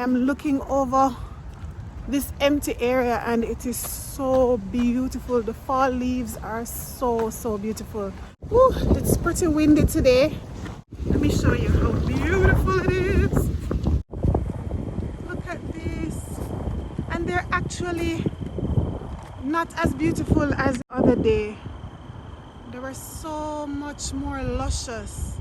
am looking over this empty area and it is so beautiful. The fall leaves are so beautiful. Woo, it's pretty windy today. Let me show you how beautiful it is. Look at this. And they're actually not as beautiful as the other day. They were so much more luscious.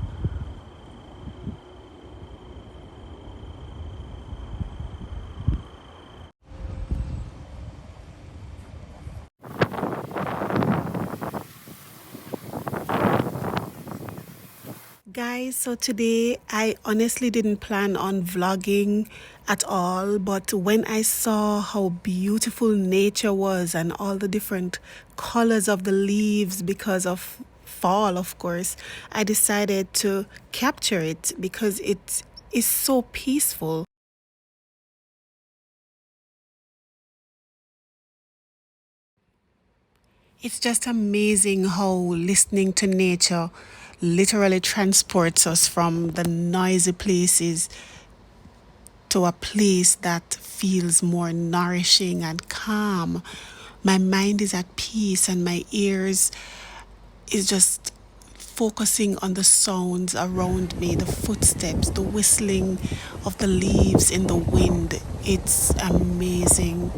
Guys, so today I honestly didn't plan on vlogging at all, but when I saw how beautiful nature was and all the different colors of the leaves because of fall, of course, I decided to capture it because it is so peaceful. It's just amazing how listening to nature literally transports us from the noisy places to a place that feels more nourishing and calm. My mind is at peace and my ears is just focusing on the sounds around me, the footsteps, the whistling of the leaves in the wind. It's amazing.